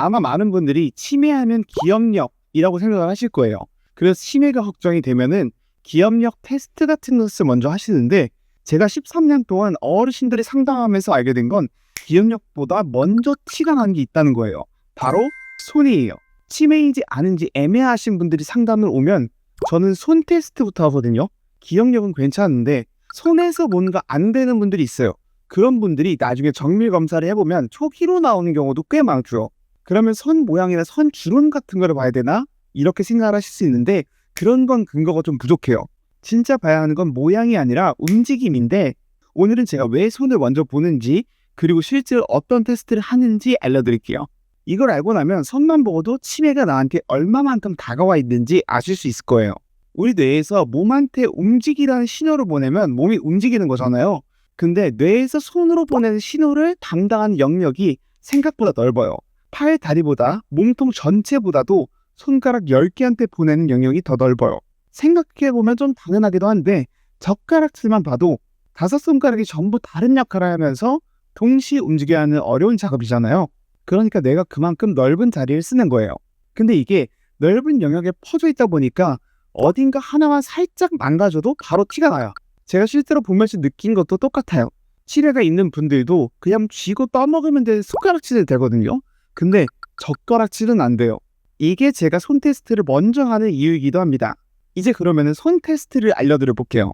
아마 많은 분들이 치매하면 기억력이라고 생각을 하실 거예요. 그래서 치매가 걱정이 되면은 기억력 테스트 같은 것을 먼저 하시는데, 제가 13년 동안 어르신들이 상담하면서 알게 된 건 기억력보다 먼저 티가 나는 게 있다는 거예요. 바로 손이에요. 치매인지 아닌지 애매하신 분들이 상담을 오면 저는 손 테스트부터 하거든요. 기억력은 괜찮은데 손에서 뭔가 안 되는 분들이 있어요. 그런 분들이 나중에 정밀 검사를 해보면 초기로 나오는 경우도 꽤 많고요. 그러면 손 모양이나 손 주름 같은 거를 봐야 되나? 이렇게 생각을 하실 수 있는데, 그런 건 근거가 좀 부족해요. 진짜 봐야 하는 건 모양이 아니라 움직임인데, 오늘은 제가 왜 손을 먼저 보는지, 그리고 실제로 어떤 테스트를 하는지 알려드릴게요. 이걸 알고 나면 손만 보고도 치매가 나한테 얼마만큼 다가와 있는지 아실 수 있을 거예요. 우리 뇌에서 몸한테 움직이라는 신호를 보내면 몸이 움직이는 거잖아요. 근데 뇌에서 손으로 보내는 신호를 담당하는 영역이 생각보다 넓어요. 팔, 다리보다 몸통 전체보다도 손가락 10개한테 보내는 영역이 더 넓어요. 생각해보면 좀 당연하기도 한데, 젓가락질만 봐도 5손가락이 전부 다른 역할을 하면서 동시에 움직여야 하는 어려운 작업이잖아요. 그러니까 내가 그만큼 넓은 자리를 쓰는 거예요. 근데 이게 넓은 영역에 퍼져 있다 보니까 어딘가 하나만 살짝 망가져도 바로 티가 나요. 제가 실제로 보면서 느낀 것도 똑같아요. 치매가 있는 분들도 그냥 쥐고 떠먹으면 되는 손가락질은 되거든요. 근데 젓가락질은 안 돼요. 이게 제가 손 테스트를 먼저 하는 이유이기도 합니다. 이제 그러면은 손 테스트를 알려드려 볼게요.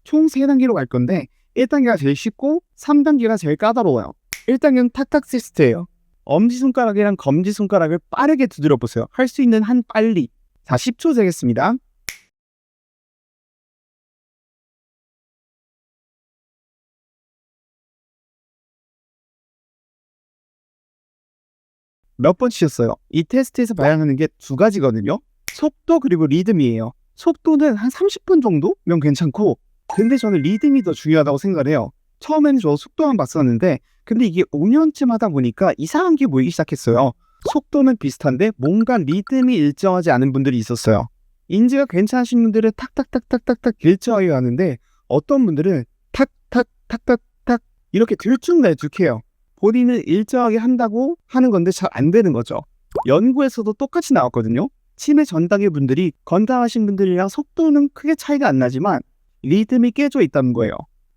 총 3단계로 갈 건데 1단계가 제일 쉽고 3단계가 제일 까다로워요. 1단계는 탁탁 테스트예요. 엄지손가락이랑 검지손가락을 빠르게 두드려 보세요. 할 수 있는 한 빨리. 자, 10초 재겠습니다. 몇 번 치셨어요? 이 테스트에서 봐야 하는 게 2가지거든요. 속도 그리고 리듬이에요. 속도는 한 30분 정도면 괜찮고, 근데 저는 리듬이 더 중요하다고 생각을 해요. 처음에는 저 속도만 봤었는데, 근데 이게 5년쯤 하다 보니까 이상한 게 보이기 시작했어요. 속도는 비슷한데 뭔가 리듬이 일정하지 않은 분들이 있었어요. 인지가 괜찮으신 분들은 탁탁탁탁탁탁 일정하게 하는데, 어떤 분들은 탁탁탁탁탁 이렇게 들쭉날쭉해요. 본인은 일정하게 한다고 하는 건데 잘 안 되는 거죠. 연구에서도 똑같이 나왔거든요. 치매 전 단계 분들이 건강하신 분들이랑 속도는 크게 차이가 안 나지만 리듬이 깨져 있다는 거예요.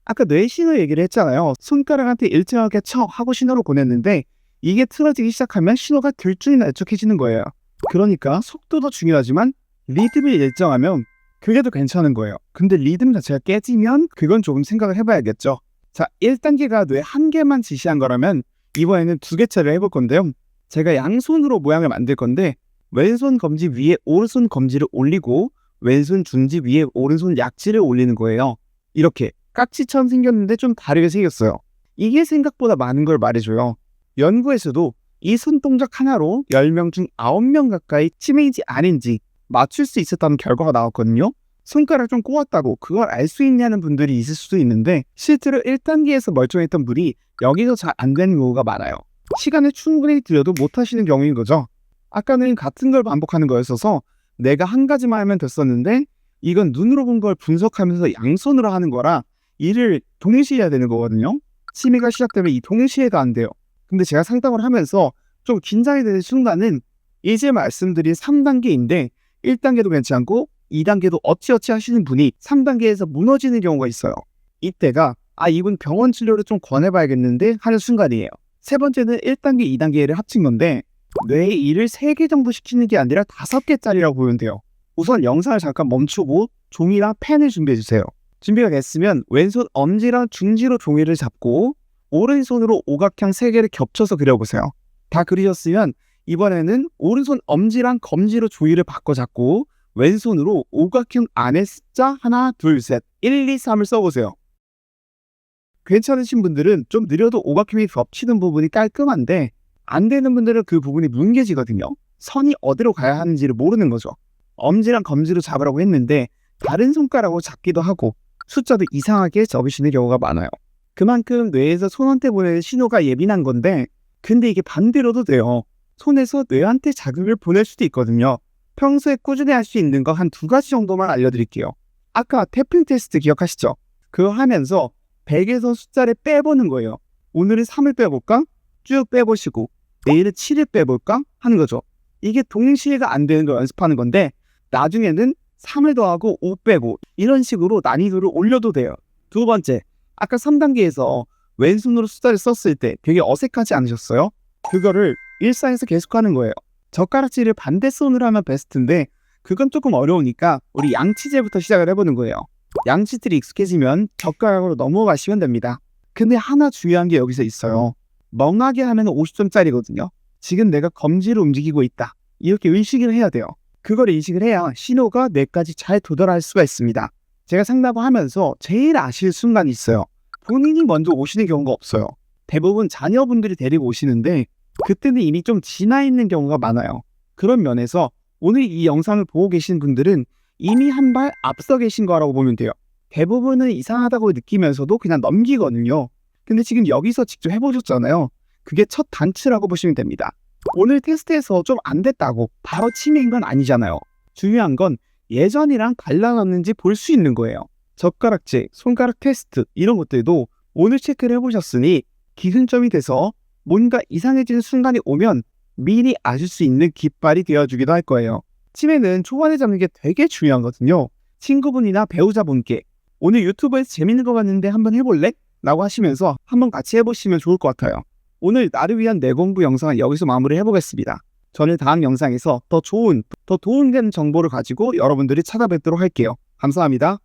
아까 뇌 신호 얘기를 했잖아요. 손가락한테 일정하게 쳐 하고 신호를 보냈는데, 이게 틀어지기 시작하면 신호가 들쭉날쭉해지는 거예요. 그러니까 속도도 중요하지만 리듬이 일정하면 그게 더 괜찮은 거예요. 근데 리듬 자체가 깨지면 그건 조금 생각을 해봐야겠죠. 자, 1단계가 뇌 한 개만 지시한 거라면 이번에는 2개짜리를 해볼 건데요. 제가 양손으로 모양을 만들 건데, 왼손 검지 위에 오른손 검지를 올리고 왼손 중지 위에 오른손 약지를 올리는 거예요. 이렇게 깍지처럼 생겼는데 좀 다르게 생겼어요. 이게 생각보다 많은 걸 말해줘요. 연구에서도 이 손동작 하나로 10명 중 9명 가까이 치매인지 아닌지 맞출 수 있었다는 결과가 나왔거든요. 손가락 좀 꼬았다고 그걸 알 수 있냐는 분들이 있을 수도 있는데, 실제로 1단계에서 멀쩡했던 분이 여기서 잘 안 되는 경우가 많아요. 시간을 충분히 들여도 못 하시는 경우인 거죠. 아까는 같은 걸 반복하는 거였어서 내가 한 가지만 하면 됐었는데, 이건 눈으로 본 걸 분석하면서 양손으로 하는 거라 일을 동시에 해야 되는 거거든요. 치매가 시작되면 이 동시에가 안 돼요. 근데 제가 상담을 하면서 좀 긴장이 되는 순간은 이제 말씀드린 3단계인데 1단계도 괜찮고 2단계도 어찌어찌 하시는 분이 3단계에서 무너지는 경우가 있어요. 이때가 이분 병원 치료를 좀 권해봐야겠는데 하는 순간이에요. 세 번째는 1단계, 2단계를 합친 건데, 뇌의 일을 3개 정도 시키는 게 아니라 5개짜리라고 보면 돼요. 우선 영상을 잠깐 멈추고 종이랑 펜을 준비해주세요. 준비가 됐으면 왼손 엄지랑 중지로 종이를 잡고 오른손으로 오각형 3개를 겹쳐서 그려보세요. 다 그리셨으면 이번에는 오른손 엄지랑 검지로 종이를 바꿔 잡고 왼손으로 오각형 안에 숫자 1, 2, 셋, 1, 2, 3을 써보세요. 괜찮으신 분들은 좀 느려도 오각형이 겹치는 부분이 깔끔한데, 안 되는 분들은 그 부분이 뭉개지거든요. 선이 어디로 가야 하는지를 모르는 거죠. 엄지랑 검지로 잡으라고 했는데 다른 손가락으로 잡기도 하고 숫자도 이상하게 적으시는 경우가 많아요. 그만큼 뇌에서 손한테 보내는 신호가 예민한 건데, 근데 이게 반대로도 돼요. 손에서 뇌한테 자극을 보낼 수도 있거든요. 평소에 꾸준히 할 수 있는 거 한 2가지 정도만 알려드릴게요. 아까 태핑 테스트 기억하시죠? 그거 하면서 100에서 숫자를 빼보는 거예요. 오늘은 3을 빼볼까? 쭉 빼보시고 내일은 7을 빼볼까 하는 거죠. 이게 동시에가 안 되는 걸 연습하는 건데 나중에는 3을 더하고 5 빼고 이런 식으로 난이도를 올려도 돼요. 두 번째, 아까 3단계에서 왼손으로 숫자를 썼을 때 되게 어색하지 않으셨어요? 그거를 일상에서 계속하는 거예요. 젓가락질을 반대손으로 하면 베스트인데 그건 조금 어려우니까 우리 양치질부터 시작을 해보는 거예요. 양치질이 익숙해지면 젓가락으로 넘어가시면 됩니다. 근데 하나 중요한 게 여기서 있어요. 멍하게 하면 50점짜리거든요. 지금 내가 검지를 움직이고 있다. 이렇게 의식을 해야 돼요. 그걸 인식을 해야 신호가 뇌까지 잘 도달할 수가 있습니다. 제가 상담을 하면서 제일 아쉬운 순간이 있어요. 본인이 먼저 오시는 경우가 없어요. 대부분 자녀분들이 데리고 오시는데 그때는 이미 좀 지나 있는 경우가 많아요. 그런 면에서 오늘 이 영상을 보고 계신 분들은 이미 한 발 앞서 계신 거라고 보면 돼요. 대부분은 이상하다고 느끼면서도 그냥 넘기거든요. 근데 지금 여기서 직접 해보셨잖아요. 그게 첫 단추라고 보시면 됩니다. 오늘 테스트에서 좀 안 됐다고 바로 치매인 건 아니잖아요. 중요한 건 예전이랑 달라졌는지 볼 수 있는 거예요. 젓가락질, 손가락 테스트 이런 것들도 오늘 체크를 해보셨으니 기준점이 돼서 뭔가 이상해지는 순간이 오면 미리 아실 수 있는 깃발이 되어주기도 할 거예요. 치매는 초반에 잡는 게 되게 중요하거든요. 친구분이나 배우자분께 오늘 유튜브에서 재밌는 거 같는데 한번 해볼래? 라고 하시면서 한번 같이 해보시면 좋을 것 같아요. 오늘 나를 위한 뇌 공부 영상은 여기서 마무리 해보겠습니다. 저는 다음 영상에서 더 좋은, 더 도움되는 정보를 가지고 여러분들이 찾아뵙도록 할게요. 감사합니다.